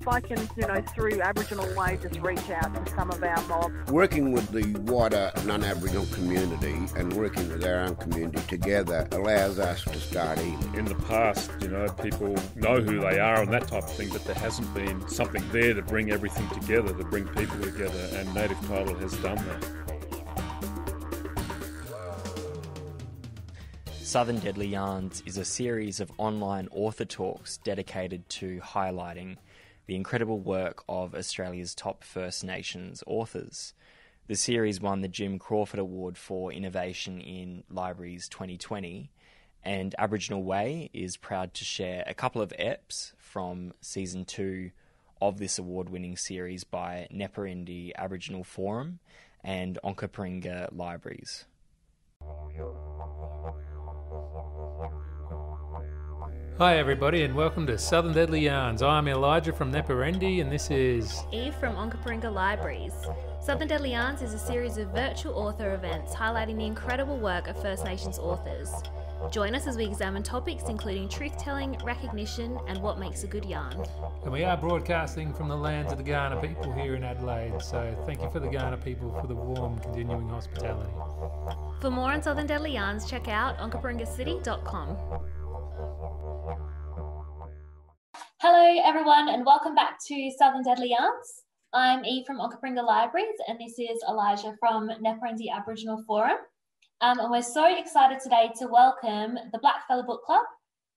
I can, through Aboriginal way, just reach out to some of our mob. Working with the wider non-Aboriginal community and working with our own community together allows us to start healing. In the past, people know who they are and that type of thing, but there hasn't been something there to bring everything together, to bring people together, and Native Title has done that. Southern Deadly Yarns is a series of online author talks dedicated to highlighting the incredible work of Australia's top First Nations authors. The series won the Jim Crawford Award for Innovation in Libraries 2020, and Aboriginal Way is proud to share a couple of eps from Season 2 of this award-winning series by Neperendi Aboriginal Forum and Onkaparinga Libraries. Hi everybody and welcome to Southern Deadly Yarns. I'm Elijah from Neperendi and this is Eve from Onkaparinga Libraries. Southern Deadly Yarns is a series of virtual author events highlighting the incredible work of First Nations authors. Join us as we examine topics including truth-telling, recognition and what makes a good yarn. And we are broadcasting from the lands of the Kaurna people here in Adelaide, so thank you for the Kaurna people for the warm continuing hospitality. For more on Southern Deadly Yarns, check out onkaparingacity.com. Hello everyone and welcome back to Southern Deadly Yarns. I'm Eve from Onkaparinga Libraries and this is Elijah from Neperendi Aboriginal Forum. And we're so excited today to welcome the Blackfella Book Club.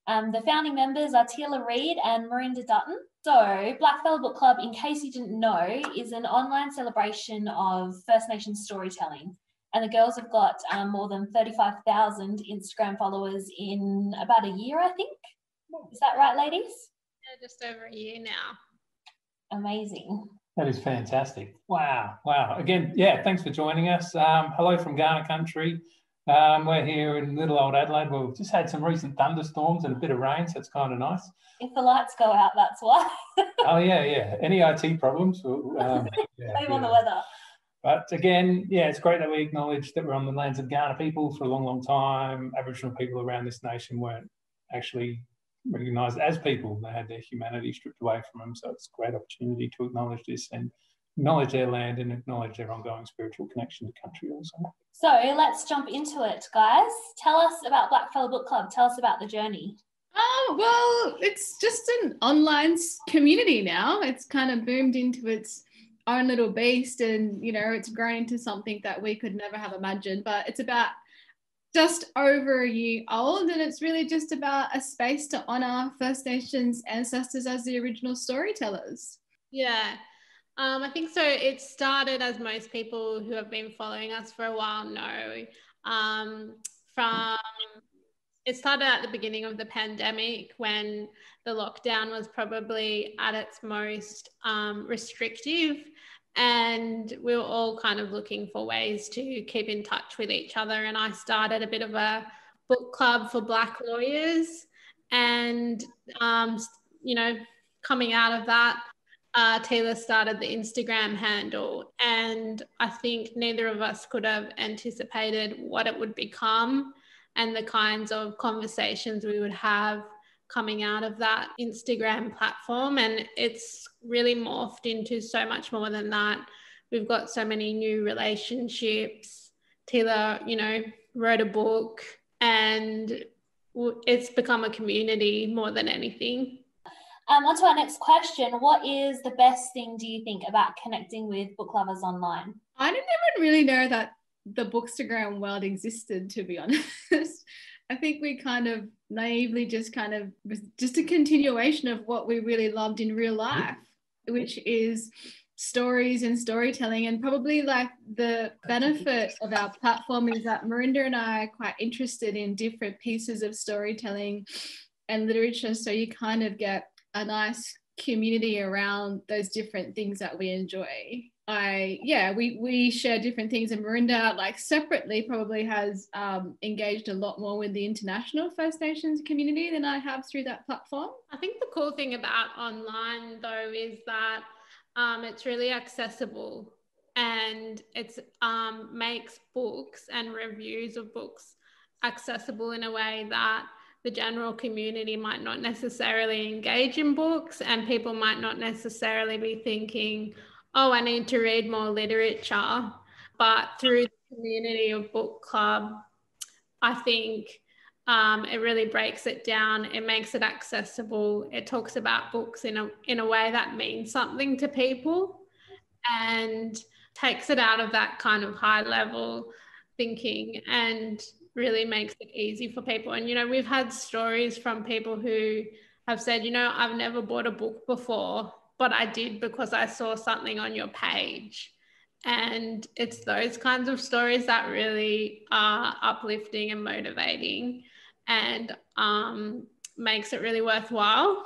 The founding members are Teela Reid and Marinda Dutton. So Blackfella Book Club, in case you didn't know, is an online celebration of First Nations storytelling. And the girls have got more than 35,000 Instagram followers in about a year, I think. Is that right, ladies? Yeah, just over a year now. Amazing. That is fantastic. Wow. Again, thanks for joining us. Hello from Kaurna country. We're here in little old Adelaide. We've just had some recent thunderstorms and a bit of rain, so it's kind of nice. If the lights go out, that's why. Oh, yeah. Any IT problems? Blame on the weather. But again, it's great that we acknowledge that we're on the lands of Kaurna people for a long, long time. Aboriginal people around this nation weren't actually recognised as people. They had their humanity stripped away from them. So it's a great opportunity to acknowledge this and acknowledge their land and acknowledge their ongoing spiritual connection to country also. So let's jump into it, guys. Tell us about Blackfella Book Club. Tell us about the journey. Oh, well, it's just an online community now. It's kind of boomed into its own little beast and, it's grown into something that we could never have imagined. But it's about just over a year old and it's really just about a space to honour First Nations ancestors as the original storytellers. Yeah, I think so. It started, as most people who have been following us for a while know, it started at the beginning of the pandemic when the lockdown was probably at its most restrictive, and we were all kind of looking for ways to keep in touch with each other. And I started a bit of a book club for Black lawyers, and coming out of that, Teela started the Instagram handle, and I think neither of us could have anticipated what it would become and the kinds of conversations we would have coming out of that Instagram platform. And it's really morphed into so much more than that. We've got so many new relationships. Teela, wrote a book, and it's become a community more than anything. On to our next question. What is the best thing, do you think, about connecting with book lovers online? I didn't even really know that the Bookstagram world existed, to be honest. I think we kind of naively just a continuation of what we really loved in real life, which is stories and storytelling. And probably like the benefit of our platform is that Marinda and I are quite interested in different pieces of storytelling and literature. So you kind of get a nice community around those different things that we enjoy. We share different things, and Marinda, like separately, probably has engaged a lot more with the international First Nations community than I have through that platform. I think the cool thing about online though is that it's really accessible, and it makes books and reviews of books accessible in a way that the general community might not necessarily engage in books, and people might not necessarily be thinking, oh, I need to read more literature. But through the community of book club, I think it really breaks it down. It makes it accessible. It talks about books in a way that means something to people, and takes it out of that kind of high level thinking and really makes it easy for people. And, you know, we've had stories from people who have said, you know, I've never bought a book before, but I did because I saw something on your page. And it's those kinds of stories that really are uplifting and motivating, and makes it really worthwhile.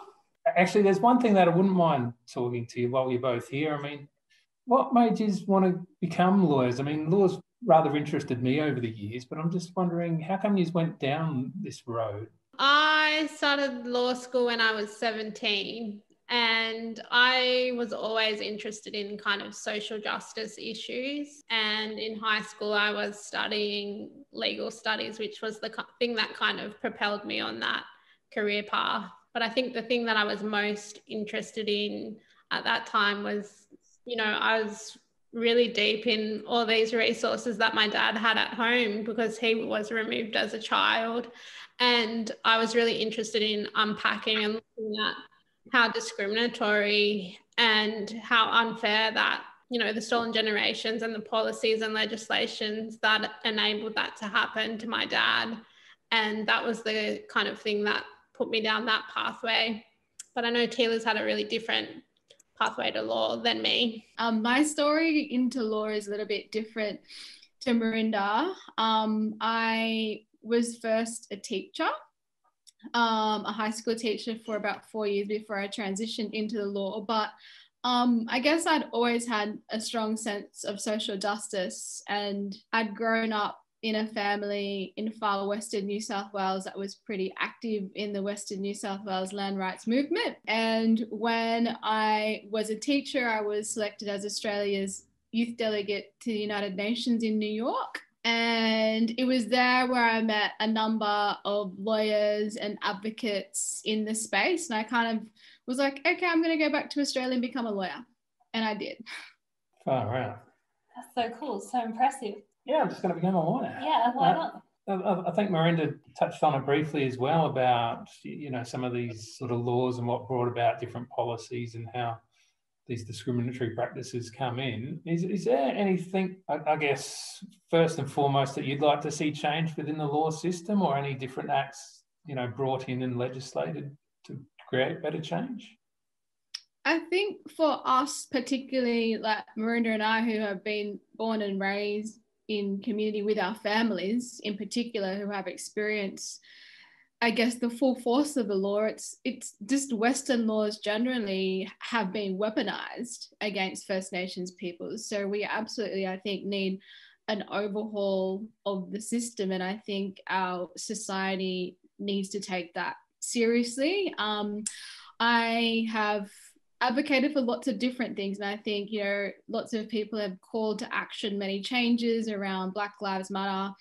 Actually, there's one thing that I wouldn't mind talking to you while you're both here. I mean, what made you want to become lawyers? I mean, law's rather interested me over the years, but I'm just wondering, how come you went down this road? I started law school when I was 17, and I was always interested in kind of social justice issues. And in high school, I was studying legal studies, which was the thing that kind of propelled me on that career path. But I think the thing that I was most interested in at that time was, you know, I was really deep in all these resources that my dad had at home because he was removed as a child. And I was really interested in unpacking and looking at how discriminatory and how unfair that, you know, the stolen generations and the policies and legislations that enabled that to happen to my dad. And that was the kind of thing that put me down that pathway. But I know Tila's had a really different pathway to law than me. My story into law is a little bit different to Marinda. I was first a teacher, a high school teacher for about 4 years before I transitioned into the law. But I guess I'd always had a strong sense of social justice, and I'd grown up in a family in far western New South Wales that was pretty active in the Western New South Wales land rights movement. And when I was a teacher, I was selected as Australia's youth delegate to the United Nations in New York. And it was there where I met a number of lawyers and advocates in the space. And I kind of was like, okay, I'm going to go back to Australia and become a lawyer. And I did. Far out. That's so cool, so impressive. Yeah, I'm just going to become a lawyer. Yeah, why not? I think Marinda touched on it briefly as well about, you know, some of these sort of laws and what brought about different policies and how these discriminatory practices come in. Is there anything, I guess, first and foremost, that you'd like to see changed within the law system, or any different acts, you know, brought in and legislated to create better change? I think for us, particularly like Marinda and I, who have been born and raised in community with our families in particular, who have experienced, I guess, the full force of the law, it's just Western laws generally have been weaponized against First Nations peoples. So we absolutely, I think, need an overhaul of the system. And I think our society needs to take that seriously. I have advocated for lots of different things, and I think, you know, lots of people have called to action many changes around Black Lives Matter.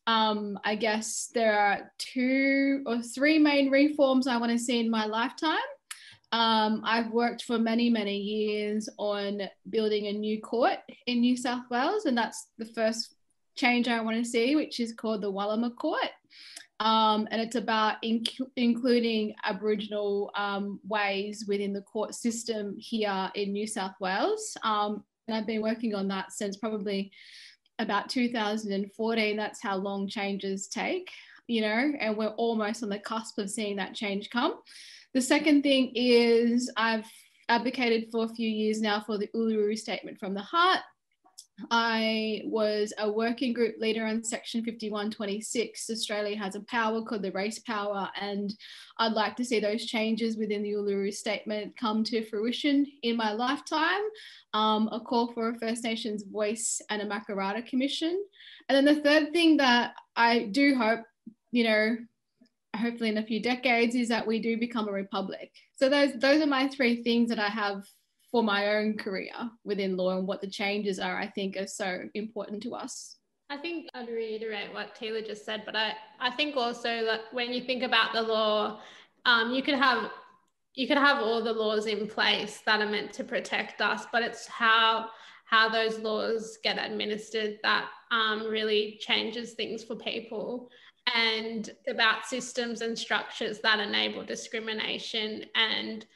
I guess there are 2 or 3 main reforms I want to see in my lifetime. I've worked for many, many years on building a new court in New South Wales, and that's the first change I want to see, which is called the Wallama Court. And it's about including Aboriginal ways within the court system here in New South Wales. And I've been working on that since probably about 2014. That's how long changes take, you know, and we're almost on the cusp of seeing that change come. The second thing is I've advocated for a few years now for the Uluru Statement from the Heart. I was a working group leader on Section 5126. Australia has a power called the race power, and I'd like to see those changes within the Uluru Statement come to fruition in my lifetime. A call for a First Nations voice and a Makarrata Commission. And then the third thing that I do hope, you know, hopefully in a few decades, is that we do become a republic. So those are my 3 things that I have for my own career within law, and what the changes are, I think, are so important to us. I think I'd reiterate what Taylor just said, but I think also that when you think about the law, you could have all the laws in place that are meant to protect us, but it's how those laws get administered that really changes things for people, and about systems and structures that enable discrimination and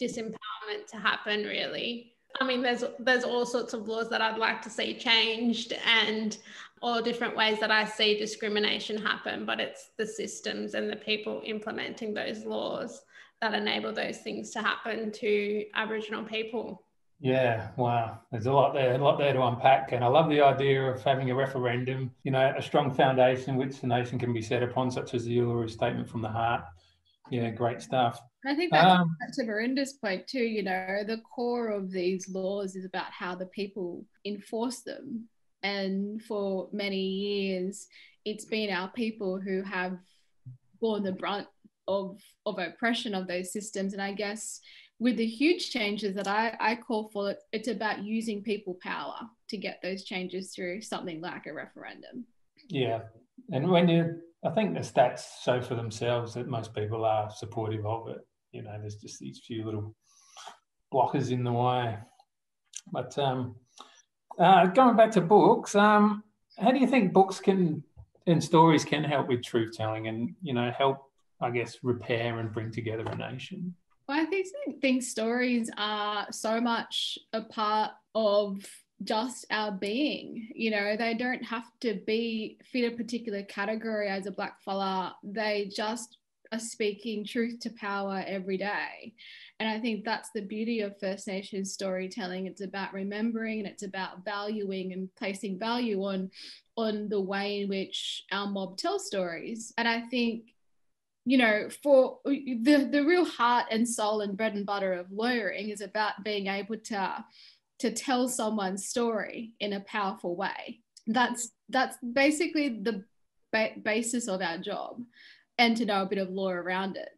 disempowerment to happen, really. I mean, there's all sorts of laws that I'd like to see changed, and all different ways that I see discrimination happen, but it's the systems and the people implementing those laws that enable those things to happen to Aboriginal people. Yeah, wow. There's a lot there to unpack. And I love the idea of having a referendum, you know, a strong foundation which the nation can be set upon, such as the Uluru Statement from the Heart. Yeah, great stuff. I think that's back to Miranda's point too, you know, the core of these laws is about how the people enforce them. And for many years, it's been our people who have borne the brunt of oppression of those systems. And I guess with the huge changes that I call for, it's about using people power to get those changes through something like a referendum. Yeah. And I think the stats show for themselves that most people are supportive of it. You know, there's just these few little blockers in the way. But going back to books, how do you think books and stories can help with truth telling and, you know, help, I guess, repair and bring together a nation? Well, I think stories are so much a part of just our being. You know, they don't have to fit a particular category as a black fella. They just are speaking truth to power every day. And I think that's the beauty of First Nations storytelling. It's about remembering, and it's about valuing and placing value on the way in which our mob tells stories. And I think, you know, for the real heart and soul and bread and butter of lawyering is about being able to tell someone's story in a powerful way. That's basically the basis of our job, and to know a bit of law around it,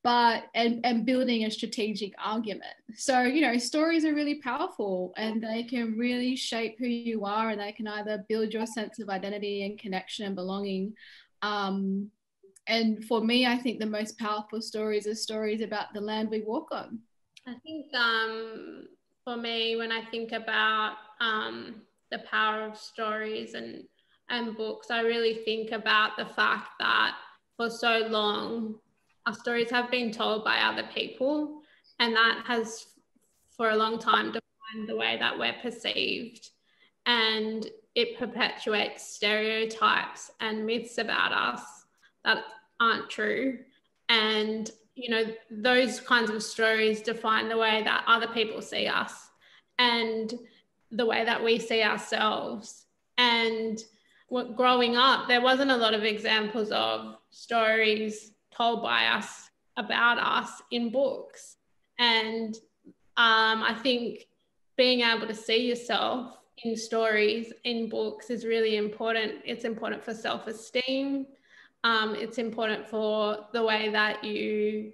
but and building a strategic argument. So, you know, stories are really powerful, and they can really shape who you are, and they can either build your sense of identity and connection and belonging. And for me, I think the most powerful stories are stories about the land we walk on. I think for me, when I think about the power of stories and books, I really think about the fact that for so long, our stories have been told by other people, and that has for a long time defined the way that we're perceived, and it perpetuates stereotypes and myths about us that aren't true. And, you know, those kinds of stories define the way that other people see us and the way that we see ourselves. And growing up, there wasn't a lot of examples of stories told by us about us in books. And I think being able to see yourself in stories, in books, is really important. It's important for self-esteem. It's important for the way that you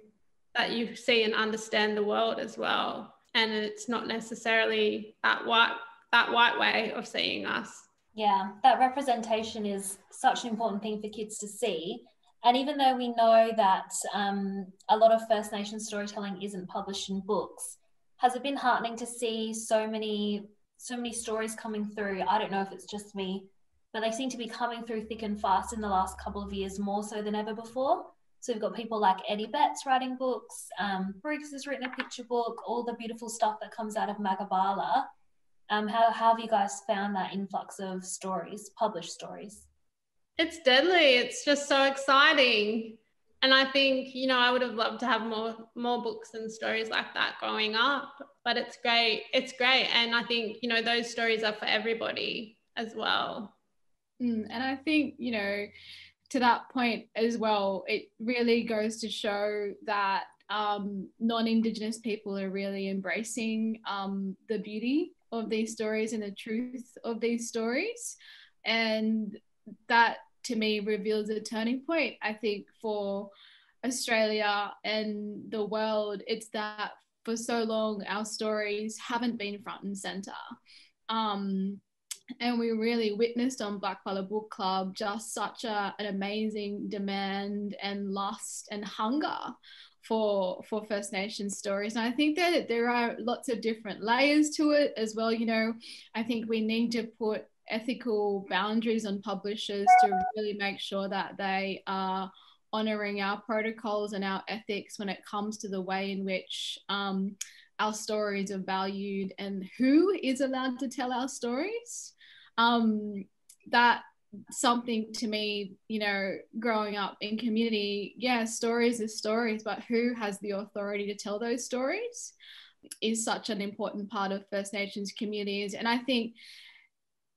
see and understand the world as well. And it's not necessarily that white way of seeing us. Yeah, that representation is such an important thing for kids to see. And even though we know that a lot of First Nations storytelling isn't published in books, has it been heartening to see so many stories coming through? I don't know if it's just me, but they seem to be coming through thick and fast in the last couple of years, more so than ever before. So we've got people like Eddie Betts writing books, Briggs has written a picture book, all the beautiful stuff that comes out of Magabala. How have you guys found that influx of stories, published stories? It's deadly. It's just so exciting. And I think, you know, I would have loved to have more books and stories like that growing up, but it's great. It's great. And I think, you know, those stories are for everybody as well. And I think, you know, to that point as well, it really goes to show that non-Indigenous people are really embracing the beauty of these stories and the truth of these stories. And that, to me, reveals a turning point, I think, for Australia and the world. It's that for so long, our stories haven't been front and center. And we really witnessed on Blackfella Book Club just such an amazing demand and lust and hunger for First Nations stories. And I think that there are lots of different layers to it as well. You know, I think we need to put ethical boundaries on publishers to really make sure that they are honouring our protocols and our ethics when it comes to the way in which our stories are valued and who is allowed to tell our stories. That something to me, you know, growing up in community, yeah, stories are stories, but who has the authority to tell those stories is such an important part of First Nations communities. And I think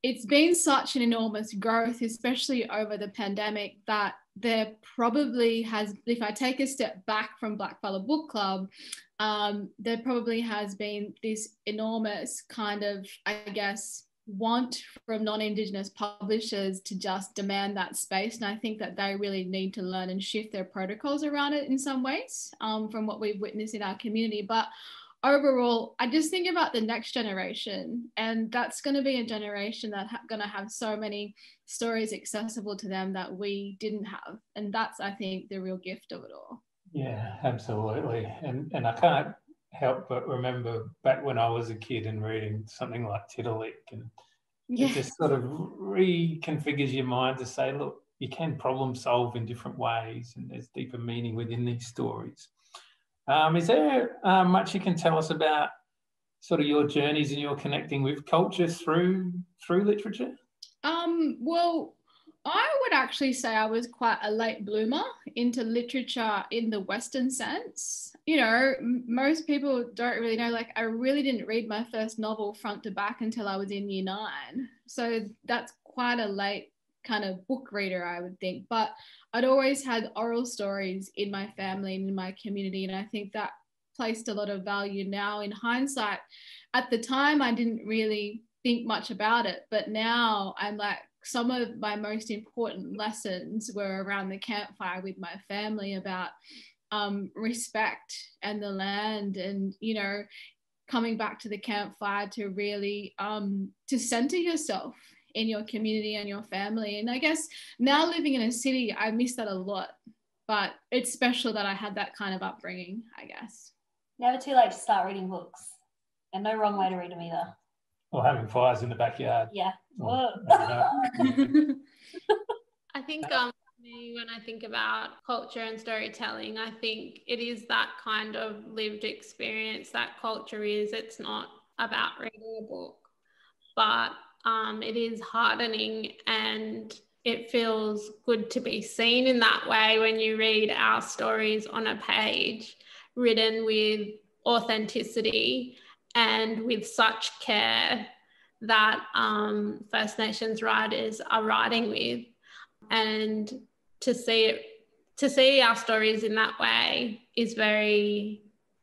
it's been such an enormous growth, especially over the pandemic, that there probably has, if I take a step back from Blackfella Book Club, there probably has been this enormous kind of, I guess, want from non-Indigenous publishers to just demand that space. And I think that they really need to learn and shift their protocols around it in some ways, from what we've witnessed in our community. But overall, I just think about the next generation, and that's going to be a generation that's going to have so many stories accessible to them that we didn't have. And that's, I think, the real gift of it all. Yeah, absolutely. And I can't help but remember back when I was a kid and reading something like Tiddalik, and it just sort of reconfigures your mind to say, look, you can problem solve in different ways, and there's deeper meaning within these stories. Is there much you can tell us about sort of your journeys and your connecting with culture through literature? Well, I would actually say I was quite a late bloomer into literature in the Western sense. You know, most people don't really know, like, I really didn't read my first novel front to back until I was in year 9. So that's quite a late kind of book reader, I would think. But I'd always had oral stories in my family and in my community. And I think that placed a lot of value now in hindsight. At the time, I didn't really think much about it. But now I'm like, some of my most important lessons were around the campfire with my family about respect and the land, and, you know, coming back to the campfire to really to center yourself in your community and your family. And I guess now living in a city, I miss that a lot, but it's special that I had that kind of upbringing, I guess. Never too late to start reading books, and no wrong way to read them either. Or having fires in the backyard. Yeah. I think me, when I think about culture and storytelling, I think it is that kind of lived experience that culture is. It's not about reading a book, but it is heartening, and it feels good to be seen in that way when you read our stories on a page, written with authenticity and with such care that First Nations writers are writing with. And to see our stories in that way is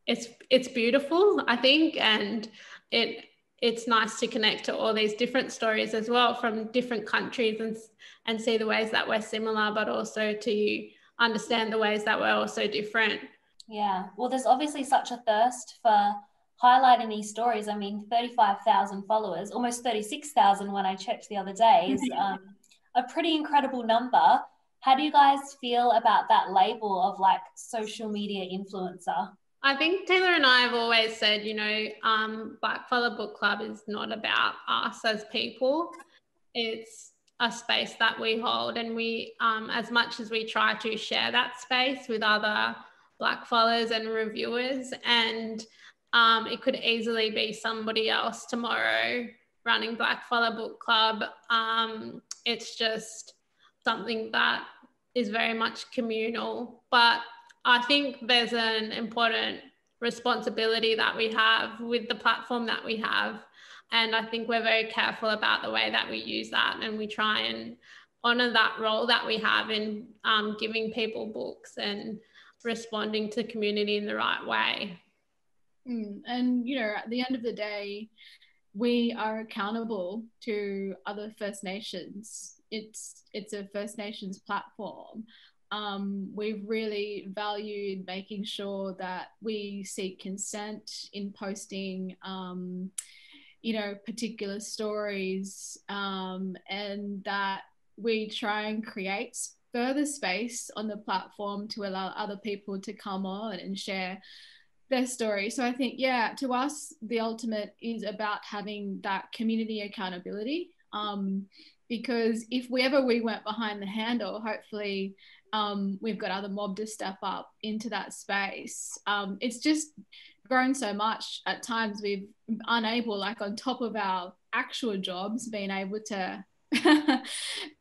it's beautiful, I think, and it's nice to connect to all these different stories as well from different countries and see the ways that we're similar, but also to understand the ways that we're also different. Yeah, well, there's obviously such a thirst for highlighting these stories. I mean, 35,000 followers, almost 36,000 when I checked the other day, is a pretty incredible number. How do you guys feel about that label of like social media influencer? I think Taylor and I have always said, you know, Blackfella Book Club is not about us as people. It's a space that we hold, and we, as much as we try to share that space with other Blackfellas and reviewers, and it could easily be somebody else tomorrow running Blackfella Book Club. It's just something that is very much communal. But I think there's an important responsibility that we have with the platform that we have. And I think we're very careful about the way that we use that, and we try and honour that role that we have in giving people books and responding to community in the right way. And, you know, at the end of the day, we are accountable to other First Nations. It's a First Nations platform. We've really valued making sure that we seek consent in posting particular stories, and that we try and create further space on the platform to allow other people to come on and share their story. So I think, to us, the ultimate is about having that community accountability. Because if we went behind the handle, hopefully we've got other mob to step up into that space. It's just grown so much. At times we've unable, like on top of our actual jobs, being able to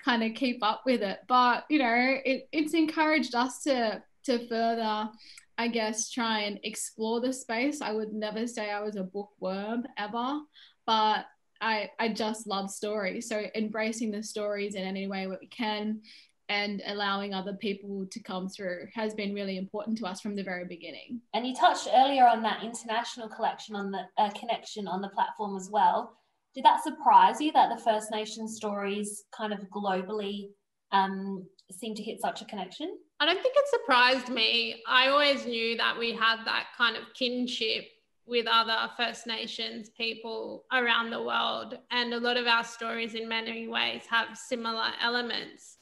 kind of keep up with it. But it's encouraged us to further, I guess, try and explore the space. I would never say I was a bookworm ever, but I just love stories. So embracing the stories in any way we can and allowing other people to come through has been really important to us from the very beginning. And you touched earlier on that international collection on the connection on the platform as well. Did that surprise you that the First Nations stories kind of globally seem to hit such a connection? I don't think it surprised me. I always knew that we had that kind of kinship with other First Nations people around the world, and a lot of our stories in many ways have similar elements.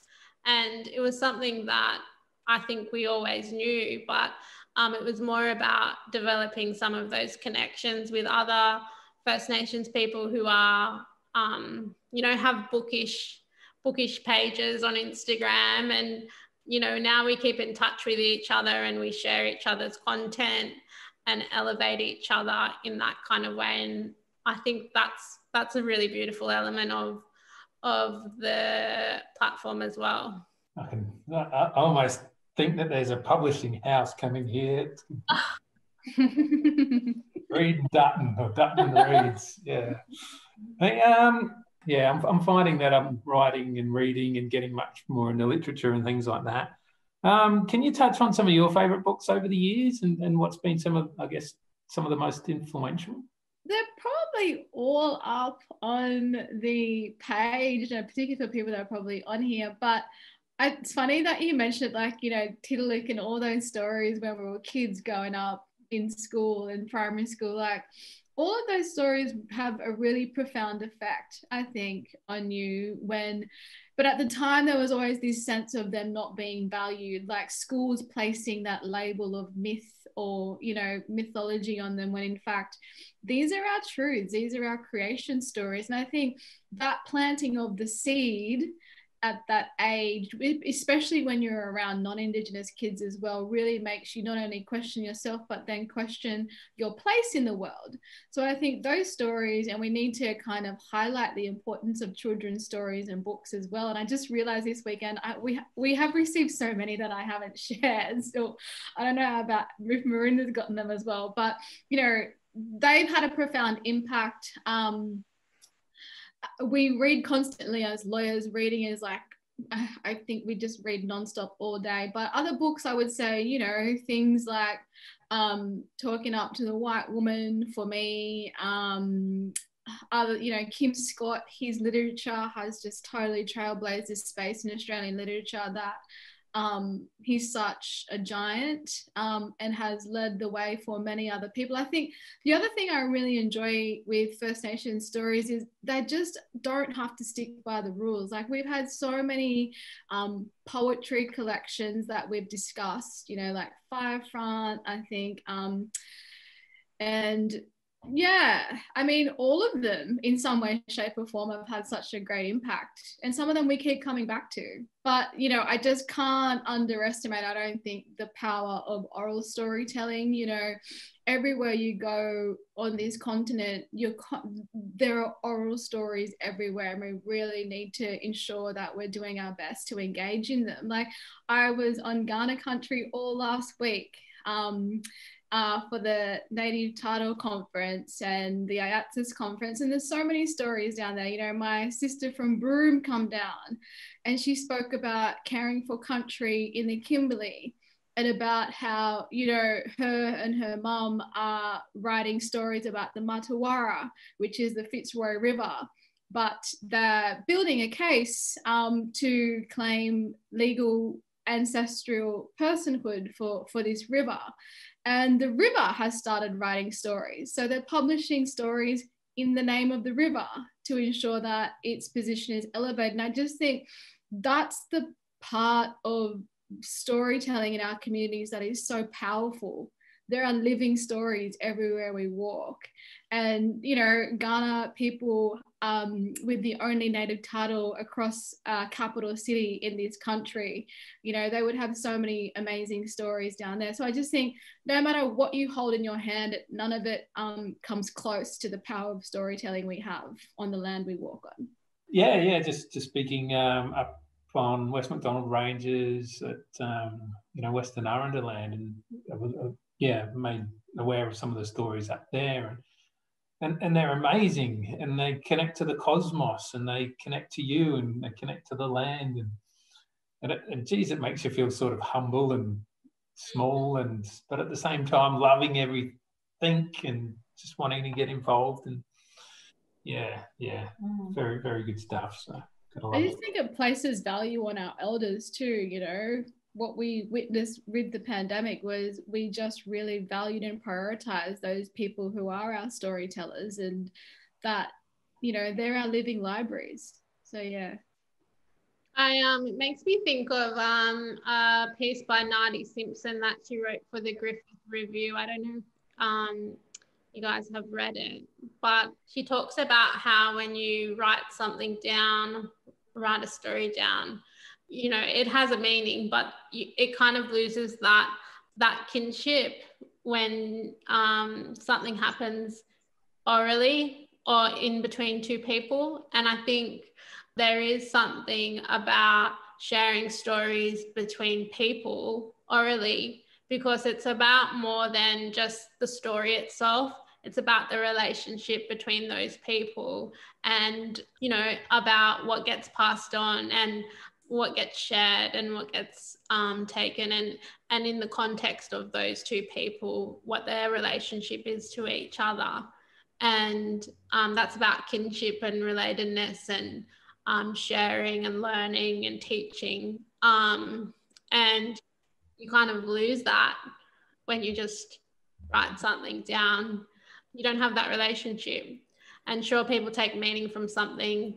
And it was something that I think we always knew, but it was more about developing some of those connections with other First Nations people who are, have bookish pages on Instagram. And, now we keep in touch with each other and we share each other's content and elevate each other in that kind of way. And I think that's a really beautiful element of the platform as well. I almost think that there's a publishing house coming here. Reed Dutton, or Dutton Reads. I'm finding that I'm writing and reading and getting much more into literature and things like that. Can you touch on some of your favourite books over the years and what's been some of the most influential? They're probably all up on the page, particularly for people that are probably on here. But it's funny that you mentioned, Tiddalik and all those stories when we were kids growing up in school and primary school. Like, all of those stories have a really profound effect, I think, on you but at the time there was always this sense of them not being valued, like schools placing that label of myth or, mythology on them, when in fact, these are our truths, these are our creation stories. And I think that planting of the seed at that age, especially when you're around non-Indigenous kids as well, really makes you not only question yourself, but then question your place in the world. So I think those stories, and we need to kind of highlight the importance of children's stories and books as well. And I just realized this weekend, we have received so many that I haven't shared. So I don't know about if Marinda's gotten them as well, but, they've had a profound impact. We read constantly as lawyers. Reading is like, I think we just read nonstop all day. But other books, I would say, things like Talking Up to the White Woman for me. Kim Scott, his literature has just totally trailblazed this space in Australian literature that he's such a giant and has led the way for many other people. I think the other thing I really enjoy with First Nations stories is they just don't have to stick by the rules. Like, we've had so many poetry collections that we've discussed, like Firefront, I think, and I mean, all of them in some way, shape or form have had such a great impact, and some of them we keep coming back to. But, I just can't underestimate, I don't think, the power of oral storytelling. Everywhere you go on this continent, there are oral stories everywhere, and we really need to ensure that we're doing our best to engage in them. Like, I was on Ghana country all last week for the Native Title Conference and the IATSIS Conference, and there's so many stories down there. My sister from Broome come down and she spoke about caring for country in the Kimberley, and about how, her and her mum are writing stories about the Matawara, which is the Fitzroy River, but they're building a case to claim legal ancestral personhood for this river. And the river has started writing stories. So they're publishing stories in the name of the river to ensure that its position is elevated. And I just think that's the part of storytelling in our communities that is so powerful. There are living stories everywhere we walk. And, you know, Ghana people with the only native title across capital city in this country, you know, they would have so many amazing stories down there. So I just think no matter what you hold in your hand, none of it comes close to the power of storytelling we have on the land we walk on. Yeah, just speaking up on West Macdonald Ranges at, you know, Western Arundel land, and made aware of some of the stories up there, and they're amazing, and they connect to the cosmos, and they connect to you, and they connect to the land, and geez, it makes you feel sort of humble and small, but at the same time loving everything and just wanting to get involved, and very, very good stuff. So I just think it places value on our elders too, you know. What we witnessed with the pandemic was we just really valued and prioritized those people who are our storytellers, and that, you know, they're our living libraries. So yeah. It makes me think of a piece by Nadi Simpson that she wrote for the Griffith Review. I don't know if you guys have read it, but she talks about how when you write something down, write a story down, you know, it has a meaning, but it kind of loses that kinship when something happens orally or in between two people. And I think there is something about sharing stories between people orally, because it's about more than just the story itself. It's about the relationship between those people, and, you know, about what gets passed on and what gets shared and what gets taken, and in the context of those two people, what their relationship is to each other. And that's about kinship and relatedness and sharing and learning and teaching. And you kind of lose that when you just write something down. You don't have that relationship. And sure, people take meaning from something.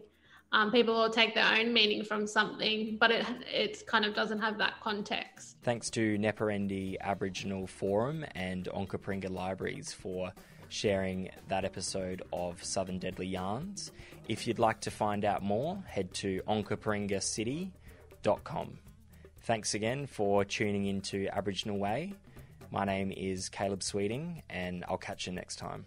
People will take their own meaning from something, but it kind of doesn't have that context. Thanks to Neperendi Aboriginal Forum and Onkaparinga Libraries for sharing that episode of Southern Deadly Yarns. If you'd like to find out more, head to onkaparingacity.com. Thanks again for tuning into Aboriginal Way. My name is Caleb Sweeting, and I'll catch you next time.